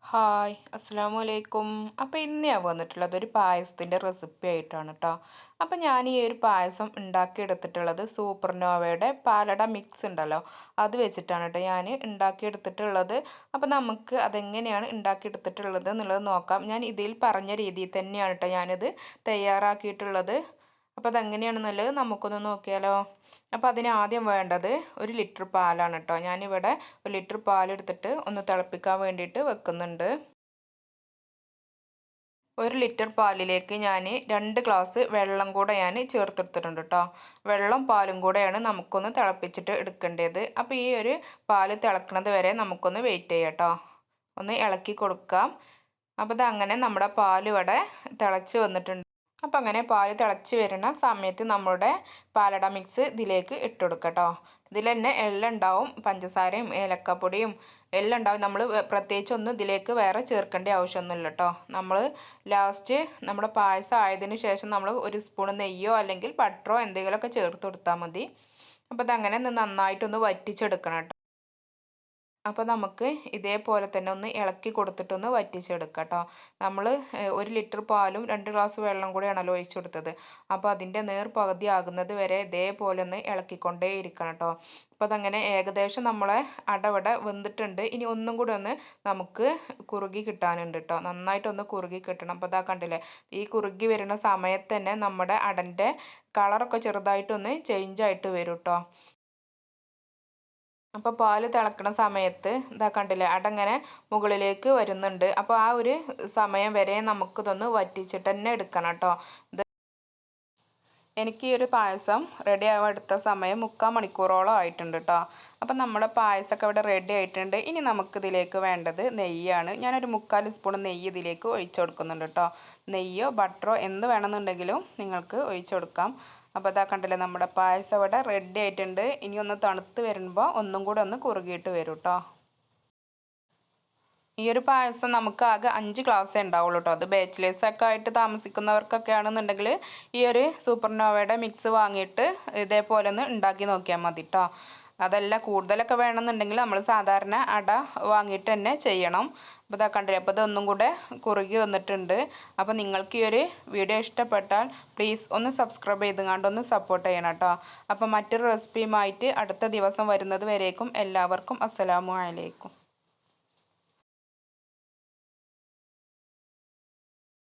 Hi അസ്സലാമു അലൈക്കും. അപ്പോൾ ഇന്ന് ഞാൻ വന്നിട്ടുള്ളത് ഒരു പായസത്തിൻ്റെ റെസിപ്പി ആയിട്ടാണ് കേട്ടോ. അപ്പോൾ ഞാൻ ഈ ഒരു പായസം ഉണ്ടാക്കിയെടുത്തിട്ടുള്ളത് സൂപ്പർനോവയുടെ പാലട മിക്സ് ഉണ്ടല്ലോ, അത് വെച്ചിട്ടാണ് കേട്ടോ ഞാൻ ഉണ്ടാക്കിയെടുത്തിട്ടുള്ളത്. അപ്പോൾ നമുക്ക് അതെങ്ങനെയാണ് ഉണ്ടാക്കിയെടുത്തിട്ടുള്ളത് എന്നുള്ളത് നോക്കാം. ഞാൻ ഇതിൽ പറഞ്ഞ രീതിയിൽ തന്നെയാണ് കേട്ടോ ഞാനിത് തയ്യാറാക്കിയിട്ടുള്ളത്. അപ്പോൾ അതെങ്ങനെയാണെന്നുള്ളത് നമുക്കൊന്ന് നോക്കിയാലോ. അപ്പോൾ അതിന് ആദ്യം വേണ്ടത് 1 ലിറ്റർ പാലാണ് കേട്ടോ. ഞാനിവിടെ 1 ലിറ്റർ പാലെടുത്തിട്ട് ഒന്ന് തിളപ്പിക്കാൻ വേണ്ടിയിട്ട് വെക്കുന്നുണ്ട്. 1 ലിറ്റർ പാലിലേക്ക് ഞാൻ 2 ഗ്ലാസ് വെള്ളം കൂടെ ഞാൻ ചേർത്തെടുത്തിട്ടുണ്ട് കേട്ടോ. വെള്ളം പാലും കൂടെയാണ് നമുക്കൊന്ന് തിളപ്പിച്ചിട്ട് എടുക്കേണ്ടത്. അപ്പോൾ ഈ ഒരു പാല് തിളക്കുന്നത് വരെ നമുക്കൊന്ന് വെയിറ്റ് ചെയ്യാം കേട്ടോ. ഒന്ന് ഇളക്കി കൊടുക്കാം. അപ്പോൾ ഇതങ്ങനെ നമ്മുടെ പാൽ ഇവിടെ തിളച്ച് വന്നിട്ടുണ്ട്. അപ്പോൾ അങ്ങനെ പാൽ തിളച്ച് വരുന്ന സമയത്ത് നമ്മുടെ പാലട മിക്സ് ഇതിലേക്ക് ഇട്ട് കൊടുക്കുക കേട്ടോ. ഇതിൽ തന്നെ എല്ലാം ഉണ്ടാവും, പഞ്ചസാരയും ഏലക്കപ്പൊടിയും എല്ലാം ഉണ്ടാവും. നമ്മൾ പ്രത്യേകിച്ചൊന്നും ഇതിലേക്ക് വേറെ ചേർക്കേണ്ട ആവശ്യമൊന്നുമില്ല കേട്ടോ. നമ്മൾ ലാസ്റ്റ് നമ്മുടെ പായസം ആയതിനു ശേഷം നമ്മൾ 1 സ്പൂൺ നെയ്യോ അല്ലെങ്കിൽ ബട്ടറോ എന്തെങ്കിലുമൊക്കെ ചേർത്ത് കൊടുത്താൽ മതി. അപ്പോൾ അതങ്ങനെ നന്നായിട്ടൊന്ന് വറ്റിച്ചെടുക്കണം കേട്ടോ. അപ്പോൾ നമുക്ക് ഇതേപോലെ തന്നെ ഒന്ന് ഇളക്കി കൊടുത്തിട്ടൊന്ന് വറ്റിച്ചെടുക്കാം കേട്ടോ. നമ്മൾ 1 ലിറ്റർ പാലും 2 ഗ്ലാസ് വെള്ളം കൂടെയാണല്ലോ ഒഴിച്ചു കൊടുത്തത്. അപ്പോൾ അതിൻ്റെ പകുതി ആകുന്നത് വരെ ഇതേപോലെ ഒന്ന് ഇളക്കിക്കൊണ്ടേ ഇരിക്കണം കേട്ടോ. അപ്പോൾ അതങ്ങനെ ഏകദേശം നമ്മളെ അടവട വെന്തിട്ടുണ്ട്. ഇനി ഒന്നും കൂടി ഒന്ന് നമുക്ക് കുറുകി കിട്ടാനുണ്ട് കേട്ടോ. നന്നായിട്ടൊന്ന് കുറുകി കിട്ടണം. അപ്പോൾ ഇതാ കണ്ടില്ലേ, ഈ കുറുകി വരുന്ന സമയത്ത് തന്നെ നമ്മുടെ അടൻ്റെ കളറൊക്കെ ചെറുതായിട്ടൊന്ന് ചേഞ്ച് ആയിട്ട് വരും കേട്ടോ. അപ്പോൾ പാല് തിളക്കണ സമയത്ത് ഇതാ കണ്ടില്ലേ, അടങ്ങനെ മുകളിലേക്ക് വരുന്നുണ്ട്. അപ്പോൾ ആ ഒരു സമയം വരെ നമുക്കിതൊന്ന് വറ്റിച്ചിട്ട് തന്നെ എടുക്കണം കേട്ടോ. എനിക്ക് ഈ ഒരു പായസം റെഡി ആവാൻ എടുത്ത സമയം 3/4 മണിക്കൂറോളം ആയിട്ടുണ്ട് കേട്ടോ. അപ്പം നമ്മുടെ പായസമൊക്കെ ഇവിടെ റെഡി ആയിട്ടുണ്ട്. ഇനി നമുക്കിതിലേക്ക് വേണ്ടത് നെയ്യാണ്. ഞാനൊരു 3/4 സ്പൂൺ നെയ്യ് ഇതിലേക്ക് ഒഴിച്ചു കൊടുക്കുന്നുണ്ട് കേട്ടോ. നെയ്യോ ബട്ടറോ എന്ത് വേണമെന്നുണ്ടെങ്കിലും നിങ്ങൾക്ക് ഒഴിച്ചു കൊടുക്കാം. അപ്പോൾ ഇതാ കണ്ടില്ലേ, നമ്മുടെ പായസം ഇവിടെ റെഡി ആയിട്ടുണ്ട്. ഇനി ഒന്ന് തണുത്ത് വരുമ്പോൾ ഒന്നും കൂടെ ഒന്ന് കുറുകിയിട്ട് വരും കേട്ടോ. ഈ ഒരു പായസം നമുക്ക് ആകെ 5 ഗ്ലാസ്സേ ഉണ്ടാവുള്ളൂ കേട്ടോ. അത് ബാച്ചിലേഴ്സൊക്കെ ആയിട്ട് താമസിക്കുന്നവർക്കൊക്കെ ആണെന്നുണ്ടെങ്കിൽ ഈ ഒരു സൂപ്പർനോവയുടെ മിക്സ് വാങ്ങിയിട്ട് ഇതേപോലെ ഒന്ന് ഉണ്ടാക്കി നോക്കിയാൽ മതി കേട്ടോ. അതല്ല കൂടുതലൊക്കെ വേണമെന്നുണ്ടെങ്കിൽ നമ്മൾ സാധാരണ അട വാങ്ങിയിട്ട് തന്നെ ചെയ്യണം. അപ്പോൾ ഇതാ കണ്ടില്ലേ, അപ്പോൾ ഇതൊന്നും കൂടെ കുറുകി വന്നിട്ടുണ്ട്. അപ്പോൾ നിങ്ങൾക്ക് ഈ ഒരു വീഡിയോ ഇഷ്ടപ്പെട്ടാൽ പ്ലീസ് ഒന്ന് സബ്സ്ക്രൈബ് ചെയ്തുകൊണ്ട് ഒന്ന് സപ്പോർട്ട് ചെയ്യണം കേട്ടോ. അപ്പോൾ മറ്റൊരു റെസിപ്പിയുമായിട്ട് അടുത്ത ദിവസം വരുന്നത് വരേക്കും എല്ലാവർക്കും അസ്സലാമു അലൈക്കും.